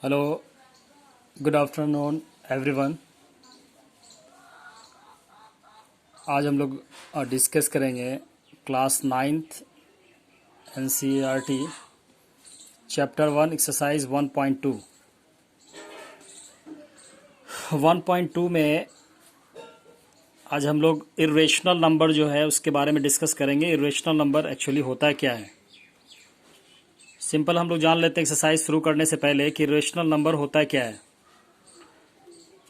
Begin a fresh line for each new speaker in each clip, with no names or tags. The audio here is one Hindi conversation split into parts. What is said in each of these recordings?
Hello, good afternoon everyone. आज हम लोग डिस्कस करेंगे class 9th NCERT chapter 1 exercise 1.2। 1.2 में आज हम लोग इर्रेशनल नंबर जो है उसके बारे में डिस्कस करेंगे। इर्रेशनल नंबर एक्चुअली होता है क्या है। सिंपल हम लोग जान लेते हैं एक्सरसाइज शुरू करने से पहले कि इर्रेशनल नंबर होता क्या है।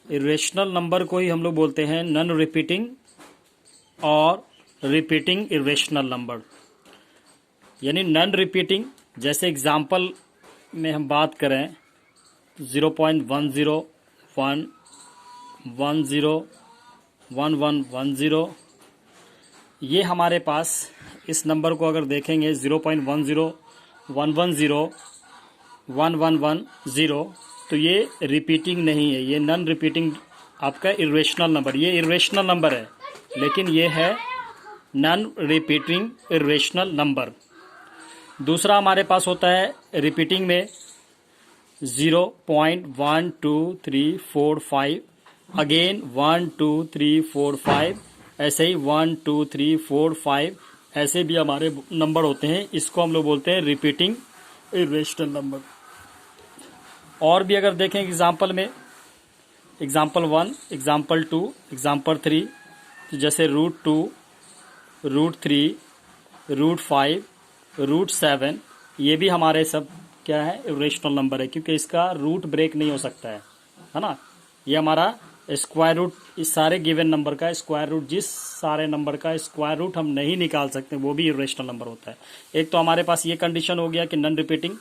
इर्रेशनल नंबर को ही हम लोग बोलते हैं नॉन रिपीटिंग और रिपीटिंग इर्रेशनल नंबर। यानी नॉन रिपीटिंग, जैसे एग्जांपल में हम बात करें 0.10, 1, 10, 1110, ये हमारे पास इस नंबर को अगर देखेंगे 0.10, 110, 1110, तो ये रिपीटिंग नहीं है, ये नॉन रिपीटिंग आपका इर्रेशनल नंबर, ये इर्रेशनल नंबर है लेकिन ये है नॉन रिपीटिंग इर्रेशनल नंबर। दूसरा हमारे पास होता है रिपीटिंग में 0.1234 अगेन 12345, ऐसे ही 12345, ऐसे भी हमारे नंबर होते हैं। इसको हम लोग बोलते हैं रिपीटिंग इर्रेशनल नंबर। और भी अगर देखें एग्जाम्पल में, एग्जाम्पल 1, एग्जाम्पल 2, एग्जाम्पल 3, तो जैसे √2, √3, √5, √7, ये भी हमारे सब क्या है, इर्रेशनल नंबर है, क्योंकि इसका रूट ब्रेक नहीं हो सकता है ना। ये हमारा स्क्वायर रूट, इस सारे गिवन नंबर का स्क्वायर रूट, जिस सारे नंबर का स्क्वायर रूट हम नहीं निकाल सकते वो भी इर्रेशनल नंबर होता है। एक तो हमारे पास ये कंडीशन हो गया कि नॉन रिपीटिंग,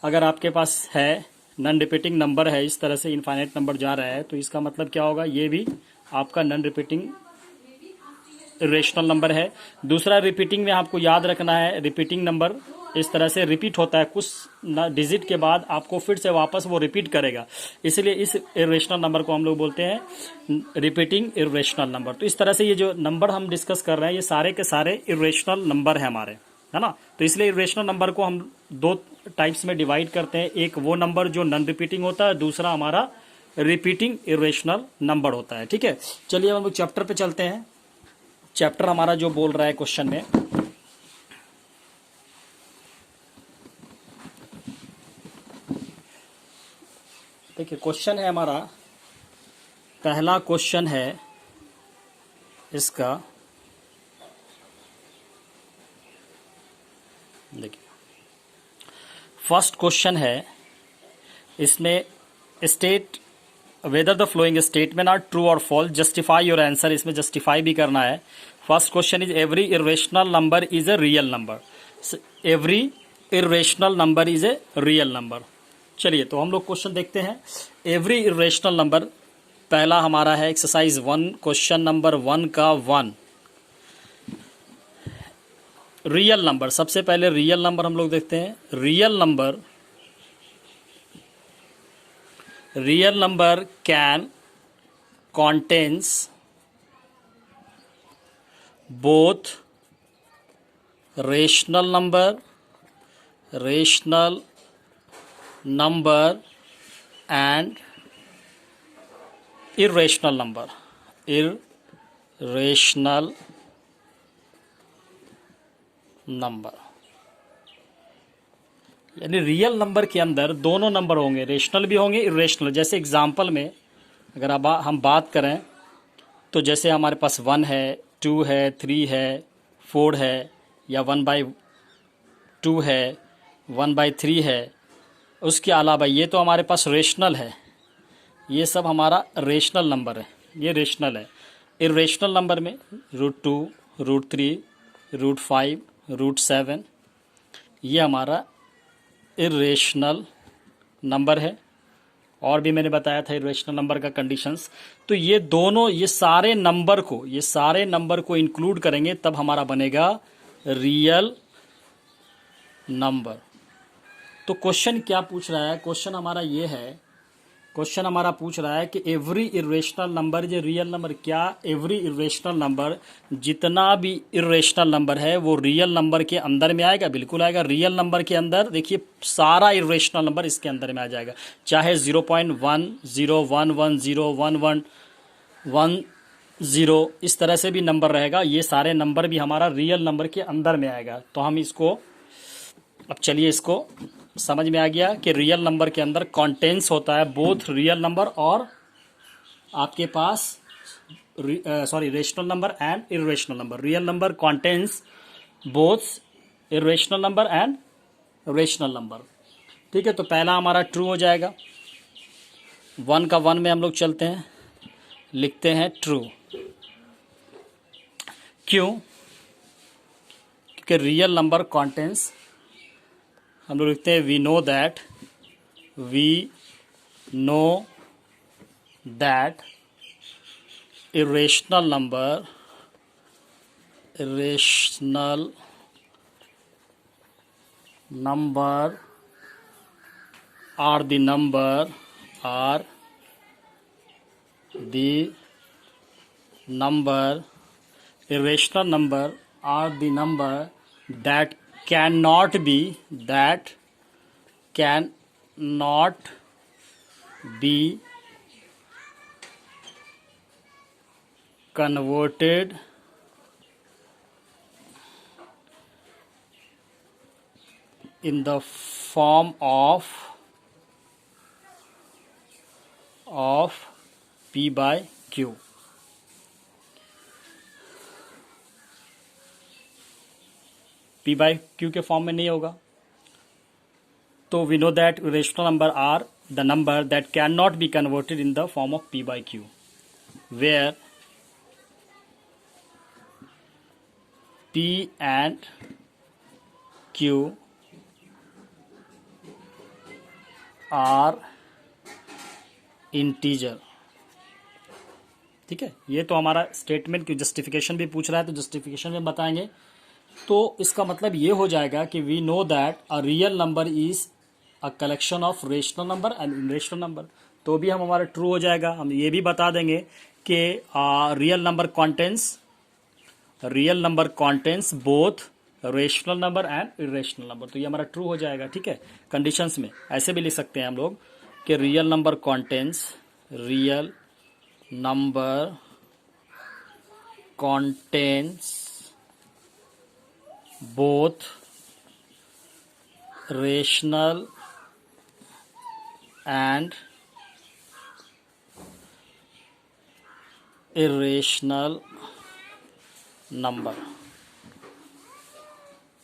अगर आपके पास है नॉन रिपीटिंग नंबर है, इस तरह से इनफाइनाइट नंबर जा रहा है, तो इसका मतलब क्या होगा, ये भी आपका नॉन रिपीटिंग इर्रेशनल नंबर है। दूसरा रिपीटिंग में आपको याद रखना है, रिपीटिंग नंबर इस तरह से रिपीट होता है, कुछ डिजिट के बाद आपको फिर से वापस वो रिपीट करेगा, इसलिए इस इर्रेशनल नंबर को हम लोग बोलते हैं रिपीटिंग इर्रेशनल नंबर। तो इस तरह से ये जो नंबर हम डिस्कस कर रहे हैं ये सारे के सारे इर्रेशनल नंबर है हमारे, है ना। तो इसलिए इर्रेशनल नंबर को हम दो टाइप्स में डिवाइड करते हैं, एक वो नंबर जो नॉन रिपीटिंग होता है, दूसरा हमारा रिपीटिंग इर्रेशनल नंबर होता है। ठीक है, चलिए हम लोग चैप्टर पे चलते हैं। चैप्टर हमारा जो बोल रहा है क्वेश्चन में, देखिए क्वेश्चन है हमारा, पहला क्वेश्चन है इसका, देखिए फर्स्ट क्वेश्चन है, इसमें state whether the flowing statement are true और फॉल्स, जस्टिफाई योर आंसर, इसमें जस्टिफाई भी करना है। First question is every irrational number is a real number. Every irrational number is a real number. चलिए तो हम लोग क्वेश्चन देखते हैं। एवरी इर्रेशनल नंबर, पहला हमारा है एक्सरसाइज 1, क्वेश्चन नंबर 1 का 1, रियल नंबर। सबसे पहले रियल नंबर हम लोग देखते हैं। Real number can contains both rational number and irrational number। यानी रियल नंबर के अंदर दोनों नंबर होंगे, रेशनल भी होंगे, इर्रेशनल। जैसे एग्जाम्पल में अगर अब हम बात करें तो जैसे हमारे पास 1 है, 2 है, 3 है, 4 है, या 1/2 है, 1/3 है, उसके अलावा ये तो हमारे पास रेशनल है, ये सब हमारा रेशनल नंबर है, ये रेशनल है। इर्रेशनल नंबर में √2, √3, √5, √7, ये हमारा इर्रेशनल नंबर है। और भी मैंने बताया था इर्रेशनल नंबर का कंडीशंस। तो ये दोनों, ये सारे नंबर को इंक्लूड करेंगे तब हमारा बनेगा रियल नंबर। तो क्वेश्चन क्या पूछ रहा है, क्वेश्चन हमारा ये है क्वेश्चन हमारा पूछ रहा है कि एवरी इरेशनल नंबर जो रियल नंबर, क्या एवरी इरेशनल नंबर, जितना भी इरेशनल नंबर है वो रियल नंबर के अंदर में आएगा? बिल्कुल आएगा। रियल नंबर के अंदर देखिए सारा इरेशनल नंबर इसके अंदर में आ जाएगा, चाहे 0.1 0 1 1 0 1 1 1 0 इस तरह से भी नंबर रहेगा, ये सारे नंबर भी हमारा रियल नंबर के अंदर में आएगा। तो हम इसको, अब चलिए इसको समझ में आ गया कि रियल नंबर के अंदर कंटेंट्स होता है बोथ रियल नंबर और आपके पास rational number and irrational number. Real number contents both irrational number and rational number. ठीक है, तो पहला हमारा ट्रू हो जाएगा। 1 का 1 में हम लोग चलते हैं, लिखते हैं ट्रू। क्यों? क्योंकि रियल नंबर कंटेंट्स, हम लोग लिखते हैं we know that irrational number are the number irrational number are the number that cannot be converted in the form of P by Q। P by Q के फॉर्म में नहीं होगा। तो we know that irrational number are the number that cannot be converted in the form of P by Q, where P and Q are integer। ठीक है, ये तो हमारा स्टेटमेंट की जस्टिफिकेशन भी पूछ रहा है, तो जस्टिफिकेशन में बताएंगे। तो इसका मतलब ये हो जाएगा कि we know that a real number is a collection of rational number and irrational number, तो भी हम हमारा ट्रू हो जाएगा। हम ये भी बता देंगे कि real number contents both rational number and irrational number, तो ये हमारा ट्रू हो जाएगा। ठीक है, कंडीशंस में ऐसे भी लिख सकते हैं हम लोग कि real number contents both rational and irrational number।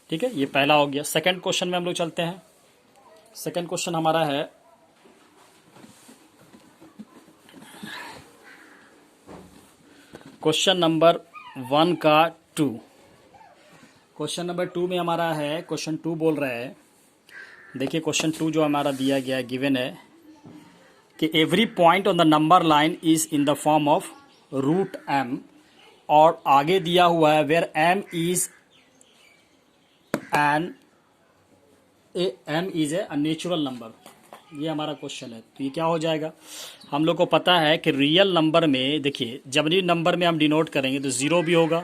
ठीक है, ये पहला हो गया। सेकंड क्वेश्चन में हम लोग चलते हैं। सेकंड क्वेश्चन हमारा है क्वेश्चन नंबर 1 का 2। क्वेश्चन नंबर 2 में हमारा है, क्वेश्चन 2 बोल रहा है, देखिए क्वेश्चन 2 जो हमारा दिया गया गिवन है कि every point on the number line is in the form of root m, और आगे दिया हुआ है where m is a natural number. ये हमारा क्वेश्चन है, तो ये क्या हो जाएगा? हम लोग को पता है कि रियल नंबर में देखिए जब भी नंबर में हम डिनोट करेंगे तो 0 भी होगा,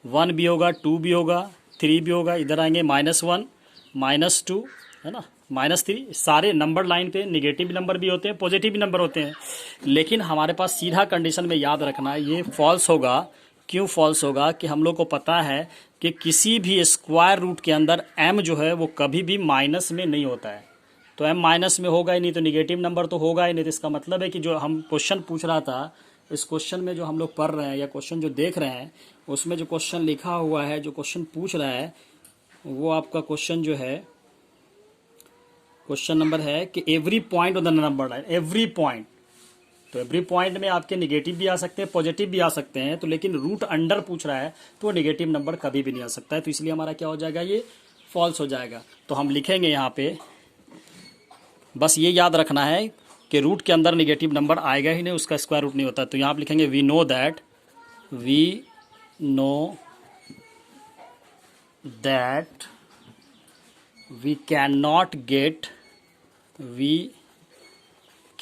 1 भी होगा, 2 भी होगा, 3 भी होगा, इधर आएंगे -1 -2 है ना, -3। सारे नंबर लाइन पे निगेटिव नंबर भी होते हैं, पॉजिटिव भी नंबर होते हैं, लेकिन हमारे पास सीधा कंडीशन में याद रखना है ये फॉल्स होगा। क्यों फॉल्स होगा? कि हम लोग को पता है कि किसी भी स्क्वायर रूट के अंदर m जो है वो कभी भी माइनस में नहीं होता है, तो m माइनस में होगा ही नहीं, तो निगेटिव नंबर तो होगा ही नहीं। तो इसका मतलब है कि जो हम क्वेश्चन पूछ रहा था, इस क्वेश्चन में जो हम लोग पढ़ रहे हैं या क्वेश्चन जो देख रहे हैं, उसमें जो क्वेश्चन लिखा हुआ है, जो क्वेश्चन पूछ रहा है, वो आपका क्वेश्चन जो है, क्वेश्चन नंबर है कि every point on the number line, every point, तो एवरी पॉइंट में आपके निगेटिव भी आ सकते हैं, पॉजिटिव भी आ सकते हैं, तो लेकिन रूट अंडर पूछ रहा है तो निगेटिव नंबर कभी भी नहीं आ सकता है, तो इसलिए हमारा क्या हो जाएगा? ये फॉल्स हो जाएगा। तो हम लिखेंगे यहाँ पे, बस ये याद रखना है कि रूट के अंदर निगेटिव नंबर आएगा ही नहीं, उसका स्क्वायर रूट नहीं होता। तो यहाँ आप लिखेंगे we know that we can not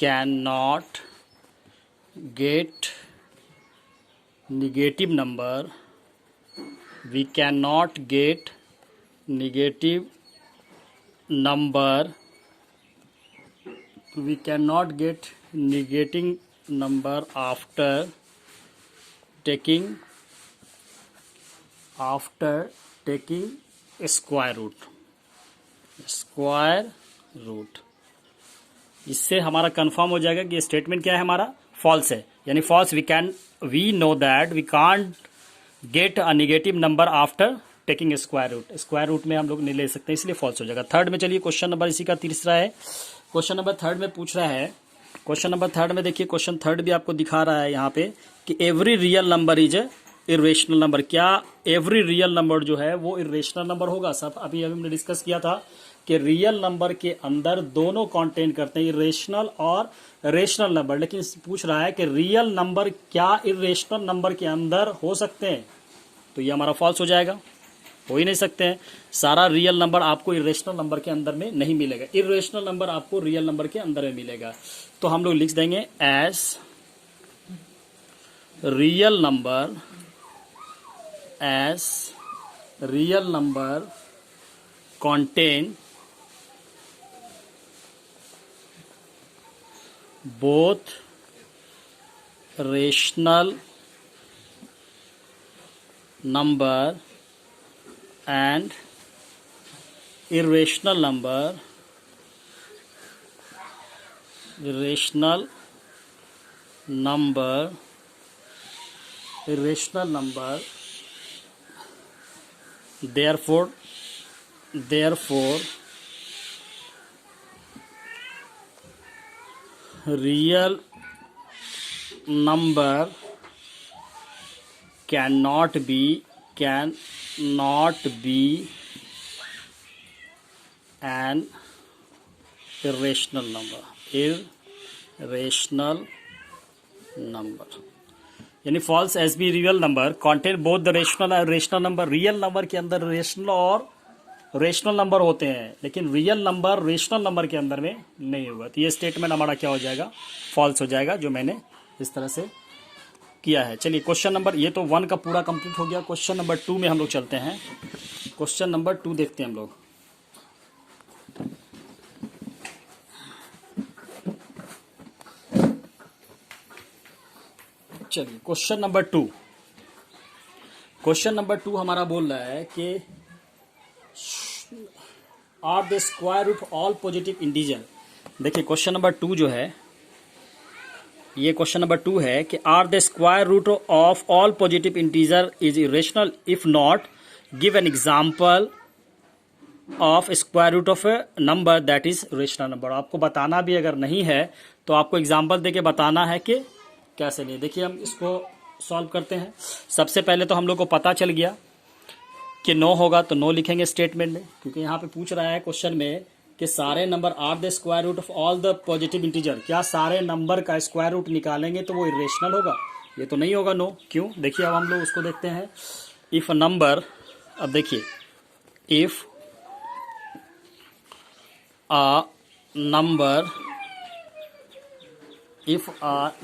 can not get negative number, we cannot get negative number, we cannot get negating number after taking square root. इससे हमारा कंफर्म हो जाएगा कि ये स्टेटमेंट क्या है, हमारा फॉल्स है, यानी false. We know that we can't get a negative number after taking square root में हम लोग नहीं ले सकते, इसलिए फॉल्स हो जाएगा. थर्ड में चलिए, क्वेश्चन नंबर इसी का तीसरा है. क्वेश्चन नंबर थर्ड में पूछ रहा है, क्वेश्चन नंबर थर्ड में देखिए, क्वेश्चन थर्ड भी आपको दिखा रहा है यहाँ पे कि every real number is A irrational number. क्या एवरी रियल नंबर जो है वो इरेशनल नंबर होगा? सब अभी हमने डिस्कस किया था कि रियल नंबर के अंदर दोनों कंटेन करते हैं, इरेशनल और रेशनल नंबर. लेकिन पूछ रहा है कि रियल नंबर क्या इरेशनल नंबर के अंदर हो सकते हैं? तो ये हमारा फॉल्स हो जाएगा, हो ही नहीं सकते हैं. सारा रियल नंबर आपको इरेशनल नंबर के अंदर में नहीं मिलेगा, इरेशनल नंबर आपको रियल नंबर के अंदर में मिलेगा. तो हम लोग लिख देंगे as real number contain both rational number and irrational number, therefore real number cannot be an irrational number. यानी false as B real number contain both the rational और रेशनल नंबर. रियल नंबर के अंदर रेशनल और रेशनल नंबर होते हैं, लेकिन रियल नंबर रेशनल नंबर के अंदर में नहीं होगा. तो ये स्टेटमेंट हमारा क्या हो जाएगा? फॉल्स हो जाएगा, जो मैंने इस तरह से किया है. चलिए क्वेश्चन नंबर, ये तो 1 का पूरा कंप्लीट हो गया. क्वेश्चन नंबर 2 में हम लोग चलते हैं. क्वेश्चन नंबर 2 देखते हैं हम लोग. चलिए क्वेश्चन नंबर 2 हमारा बोल रहा है कि are the square root all positive integer. देखिए क्वेश्चन नंबर 2 जो है, ये क्वेश्चन नंबर 2 है कि are the square root of all positive integer is irrational, if not give an example of square root of a number that is rational number. आपको बताना भी अगर नहीं है तो आपको एग्जाम्पल देके बताना है कि कैसे नहीं. देखिए हम इसको सॉल्व करते हैं. सबसे पहले तो हम लोग को पता चल गया कि नो होगा, तो नो लिखेंगे स्टेटमेंट में, क्योंकि यहाँ पे पूछ रहा है क्वेश्चन में कि सारे number are the square root of all the positive integer. क्या सारे नंबर का स्क्वायर रूट निकालेंगे तो वो इरेशनल होगा? ये तो नहीं होगा, नो. क्यों? देखिए अब हम लोग उसको देखते हैं. इफ अ नंबर, अब देखिए, if a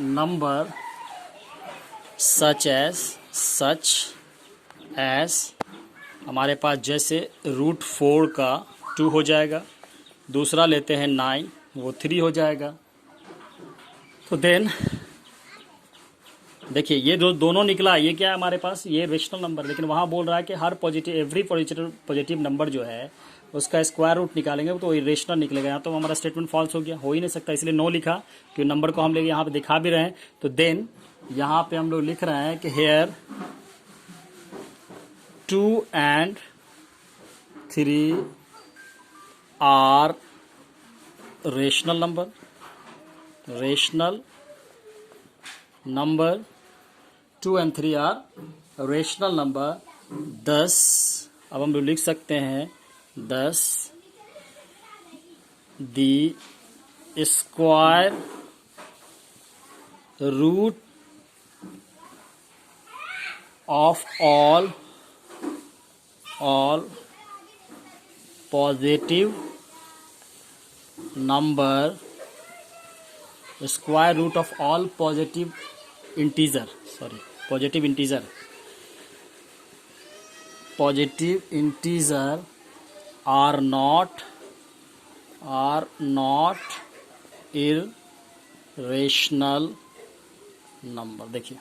number such as हमारे पास जैसे √4 का 2 हो जाएगा, दूसरा लेते हैं 9, वो 3 हो जाएगा. तो देन देखिए ये दोनों निकला, ये क्या है हमारे पास? ये रेशनल नंबर. लेकिन वहाँ बोल रहा है कि हर एवरी पॉजिटिव नंबर जो है उसका स्क्वायर रूट निकालेंगे तो इरेशनल निकलेगा. यहाँ तो हमारा स्टेटमेंट फॉल्स हो गया, हो ही नहीं सकता, इसलिए नो लिखा, क्योंकि नंबर को हम लोग यहाँ पे दिखा भी रहे हैं. तो देन यहाँ पे हम लोग लिख रहे हैं कि here 2 and 3 are rational number 2 and 3 are rational number. 10, अब हम लोग लिख सकते हैं 10 the square root of all positive number square root of all positive integer are not irrational number. देखिए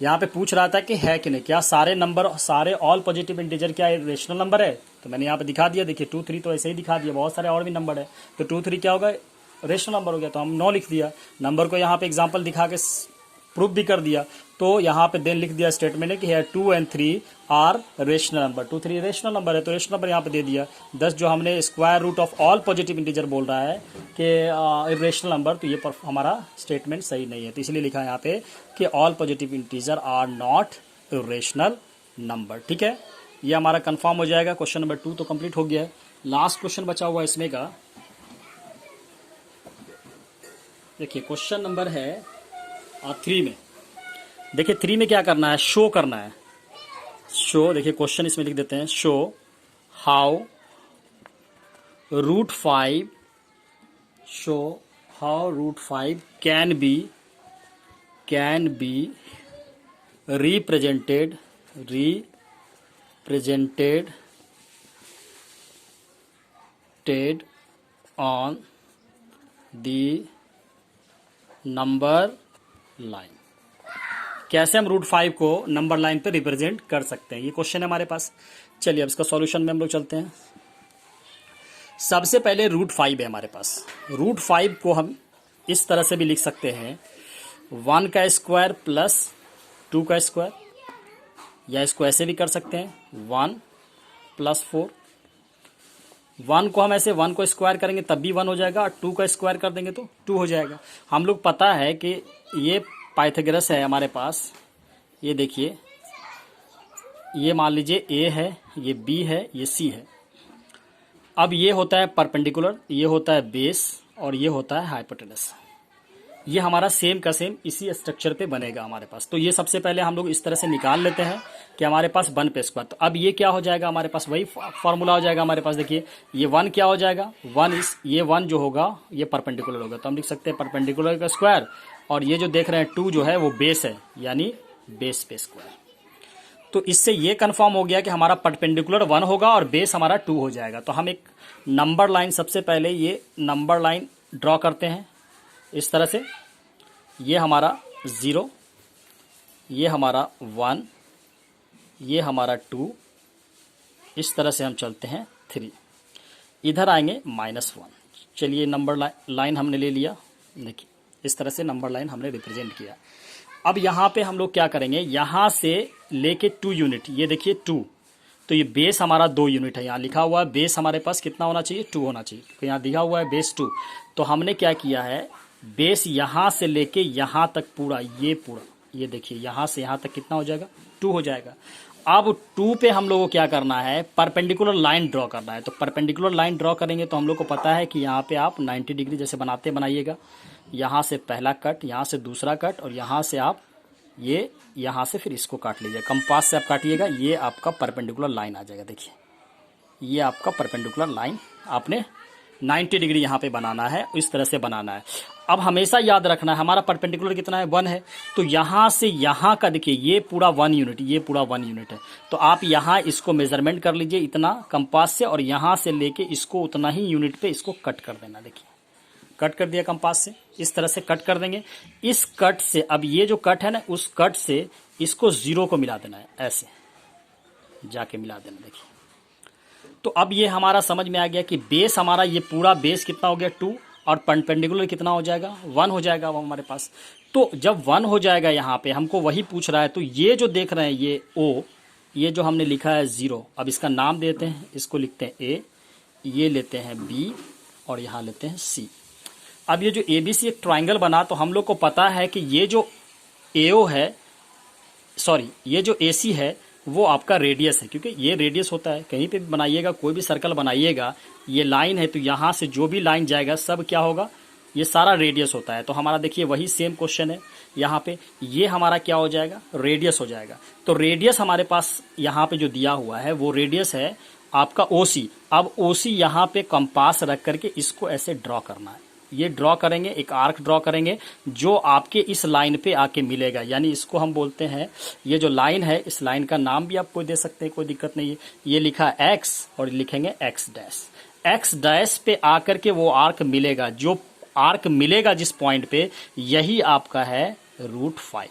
यहाँ पे पूछ रहा था कि है कि नहीं, क्या सारे ऑल पॉजिटिव इंटीजर क्या रेशनल नंबर है, तो मैंने यहाँ पे दिखा दिया। देखिए 2 3 तो ऐसे ही दिखा दिया, बहुत सारे और भी नंबर है, तो 2 3 क्या होगा, रेशनल नंबर हो गया, तो हम 9 लिख दिया। नंबर को यहाँ पे एग्जांपल दिखा के प्रूफ भी कर दिया, तो यहाँ पे देन लिख दिया स्टेटमेंट है कि 2 and 3 are rational number. 2 3 rational number है, तो रेशनल नंबर यहाँ पे दे दिया। 10 जो हमने square root of all positive integer बोल रहा है कि रेशनल नंबर, तो ये हमारा स्टेटमेंट सही नहीं है, तो इसलिए लिखा है यहाँ पे कि all positive integer are not rational number. ठीक है, ये हमारा कंफर्म हो जाएगा। क्वेश्चन नंबर 2 तो कंप्लीट हो गया है। लास्ट क्वेश्चन बचा हुआ है इसमें का, देखिए क्वेश्चन नंबर है 3 में। देखिए 3 में क्या करना है, शो करना है। शो, देखिए क्वेश्चन इसमें लिख देते हैं, show how root 5 can be represented on the number line. कैसे हम रूट 5 को नंबर लाइन पे रिप्रेजेंट कर सकते हैं, ये क्वेश्चन है हमारे पास। चलिए अब इसका सॉल्यूशन में हम लोग चलते हैं। सबसे पहले रूट 5 है हमारे पास। रूट 5 को हम इस तरह से भी लिख सकते हैं, 1 का स्क्वायर प्लस 2 का स्क्वायर, या इसको ऐसे भी कर सकते हैं 1 प्लस 4। 1 को हम ऐसे 1 को स्क्वायर करेंगे तब भी 1 हो जाएगा, और 2 का स्क्वायर कर देंगे तो 2 हो जाएगा। हम लोग पता है कि ये पाइथागोरस है हमारे पास। ये देखिए, ये मान लीजिए A है, ये B है, ये C है। अब ये होता है परपेंडिकुलर, ये होता है बेस, और ये होता है हाइपोटेनस। ये हमारा सेम का सेम इसी स्ट्रक्चर पे बनेगा हमारे पास। तो ये सबसे पहले हम लोग इस तरह से निकाल लेते हैं कि हमारे पास 1 पे स्क्वायर। तो अब ये क्या हो जाएगा हमारे पास, वही फॉर्मूला हो जाएगा हमारे पास। देखिए ये 1 क्या हो जाएगा, ये 1 जो होगा ये परपेंडिकुलर होगा, तो हम लिख सकते हैं परपेंडिकुलर का स्क्वायर, और ये जो देख रहे हैं 2 जो है वो बेस है, यानी बेस पे स्क्वायर। तो इससे ये कंफर्म हो गया कि हमारा परपेंडिकुलर 1 होगा और बेस हमारा 2 हो जाएगा। तो हम एक नंबर लाइन, सबसे पहले ये नंबर लाइन ड्रॉ करते हैं इस तरह से। ये हमारा 0, ये हमारा 1, ये हमारा 2, इस तरह से हम चलते हैं 3, इधर आएंगे -1। चलिए नंबर लाइन हमने ले लिया। देखिए इस तरह से नंबर लाइन हमने रिप्रेजेंट किया। अब यहाँ पे हम लोग क्या करेंगे, यहाँ से लेके 2 यूनिट, ये देखिए 2, तो ये बेस हमारा 2 यूनिट है। यहाँ लिखा हुआ है बेस हमारे पास कितना होना चाहिए, 2 होना चाहिए, तो यहाँ दिखा हुआ है बेस 2। तो हमने क्या किया है, बेस यहाँ से लेके यहाँ तक पूरा, ये देखिए यहाँ से यहाँ तक कितना हो जाएगा, 2 हो जाएगा। अब 2 पे हम लोगों को क्या करना है, परपेंडिकुलर लाइन ड्रॉ करना है। तो परपेंडिकुलर लाइन ड्रॉ करेंगे तो हम लोग को पता है कि यहाँ पे आप 90 डिग्री जैसे बनाइएगा। यहाँ से पहला कट, यहाँ से दूसरा कट, और यहाँ से आप ये, यहाँ से फिर इसको काट लीजिए, कंपास से आप काटिएगा, ये आपका परपेंडिकुलर लाइन आ जाएगा। देखिए ये आपका परपेंडिकुलर लाइन आपने 90 डिग्री यहाँ पे बनाना है, इस तरह से बनाना है। अब हमेशा याद रखना है हमारा परपेंडिकुलर कितना है, 1 है, तो यहाँ से यहाँ का देखिए ये पूरा 1 यूनिट, ये पूरा 1 यूनिट है। तो आप यहाँ इसको मेजरमेंट कर लीजिए इतना कंपास से, और यहाँ से लेके इसको उतना ही यूनिट पे इसको कट कर देना। देखिए कट कर दिया कंपास से, इस तरह से कट कर देंगे। इस कट से, अब ये जो कट है ना, उस कट से इसको 0 को मिला देना है, ऐसे जाके मिला देना। देखिए तो अब ये हमारा समझ में आ गया कि बेस हमारा, ये पूरा बेस कितना हो गया 2, और परपेंडिकुलर कितना हो जाएगा, 1 हो जाएगा अब हमारे पास। तो जब 1 हो जाएगा यहाँ पे, हमको वही पूछ रहा है, तो ये जो देख रहे हैं ये O, ये जो हमने लिखा है 0, अब इसका नाम देते हैं, इसको लिखते हैं A, ये लेते हैं B, और यहाँ लेते हैं C। अब ये जो ABC एक ट्राइंगल बना, तो हम लोग को पता है कि ये जो AO है, सॉरी ये जो AC है वो आपका रेडियस है, क्योंकि ये रेडियस होता है। कहीं पे भी बनाइएगा, कोई भी सर्कल बनाइएगा, ये लाइन है, तो यहाँ से जो भी लाइन जाएगा सब क्या होगा, ये सारा रेडियस होता है। तो हमारा देखिए वही सेम क्वेश्चन है यहाँ पे, ये हमारा क्या हो जाएगा, रेडियस हो जाएगा। तो रेडियस हमारे पास यहाँ पे जो दिया हुआ है वो रेडियस है आपका OC। अब OC यहाँ पे कंपास रख करके इसको ऐसे ड्रॉ करना है, ये ड्रॉ करेंगे, एक आर्क ड्रॉ करेंगे जो आपके इस लाइन पे आके मिलेगा, यानी इसको हम बोलते हैं, ये जो लाइन है इस लाइन का नाम भी आप कोई दे सकते हैं, कोई दिक्कत नहीं है। ये लिखा x और लिखेंगे x डैश, x डैश पे आकर के वो आर्क मिलेगा, जो आर्क मिलेगा जिस पॉइंट पे, यही आपका है √5।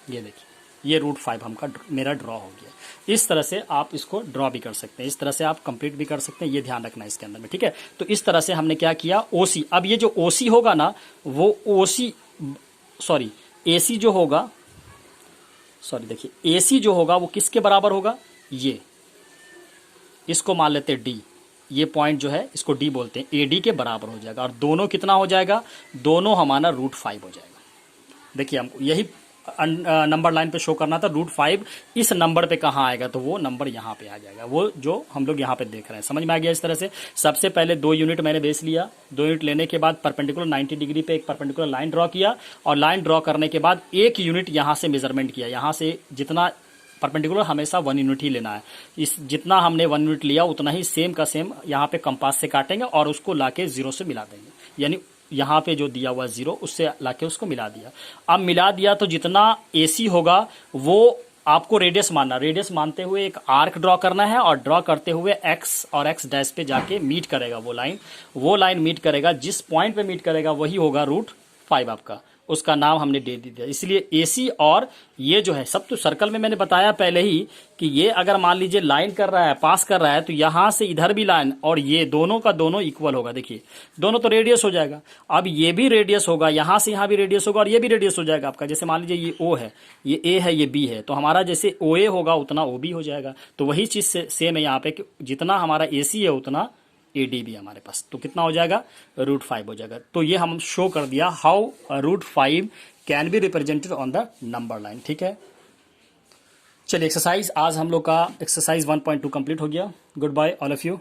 ये देखिए, ये √5 हमका मेरा ड्रॉ हो गया। इस तरह से आप इसको ड्रॉ भी कर सकते हैं, इस तरह से आप कंप्लीट भी कर सकते हैं, ये ध्यान रखना है इसके अंदर में, ठीक है। तो इस तरह से हमने क्या किया, ओसी। अब ये जो ओसी होगा ना, वो ओसी सॉरी एसी जो होगा, सॉरी देखिए एसी जो होगा वो किसके बराबर होगा, ये इसको मान लेते हैं डी, ये पॉइंट जो है इसको डी बोलते हैं, एडी के बराबर हो जाएगा। और दोनों कितना हो जाएगा, दोनों हमारा √5 हो जाएगा। देखिए हमको यही नंबर लाइन पे शो करना था, √5 इस नंबर पे कहाँ आएगा, तो वो नंबर यहाँ पे आ जाएगा, वो जो हम लोग यहाँ पे देख रहे हैं। समझ में आ गया। इस तरह से सबसे पहले 2 यूनिट मैंने बेस लिया, 2 यूनिट लेने के बाद परपेंडिकुलर 90 डिग्री पे एक परपेंडिकुलर लाइन ड्रॉ किया, और लाइन ड्रॉ करने के बाद 1 यूनिट यहाँ से मेजरमेंट किया। यहाँ से जितना परपेंडिकुलर हमेशा 1 यूनिट ही लेना है, इस जितना हमने 1 यूनिट लिया उतना ही सेम का सेम यहाँ पे कंपास से काटेंगे और उसको लाके 0 से मिला देंगे, यानी यहाँ पे जो दिया हुआ 0 उससे लाके उसको मिला दिया। अब मिला दिया तो जितना एसी होगा वो आपको रेडियस मानना, रेडियस मानते हुए एक आर्क ड्रॉ करना है, और ड्रॉ करते हुए एक्स और एक्स डैश पे जाके मीट करेगा वो लाइन मीट करेगा, जिस पॉइंट पे मीट करेगा वही होगा √5 आपका, उसका नाम हमने दे दिया। इसलिए एसी और ये जो है सब, तो सर्कल में मैंने बताया पहले ही कि ये अगर मान लीजिए लाइन कर रहा है, पास कर रहा है, तो यहां से इधर भी लाइन और ये दोनों का दोनों इक्वल होगा। देखिए दोनों तो रेडियस हो जाएगा, अब ये भी रेडियस होगा, यहां से यहां भी रेडियस होगा और ये भी रेडियस हो जाएगा आपका। जैसे मान लीजिए ये ओ है, ये ए है, ये बी है, तो हमारा जैसे ओ ए होगा उतना ओ बी हो जाएगा। तो वही चीज से सेम है यहाँ पे कि जितना हमारा ए सी है उतना एडी भी हमारे पास, तो कितना हो जाएगा, √5 हो जाएगा। तो ये हम शो कर दिया how √5 can be represented on the number line, ठीक है। चलिए एक्सरसाइज, आज हम लोग का एक्सरसाइज 1.2 कंप्लीट हो गया। Goodbye all of you.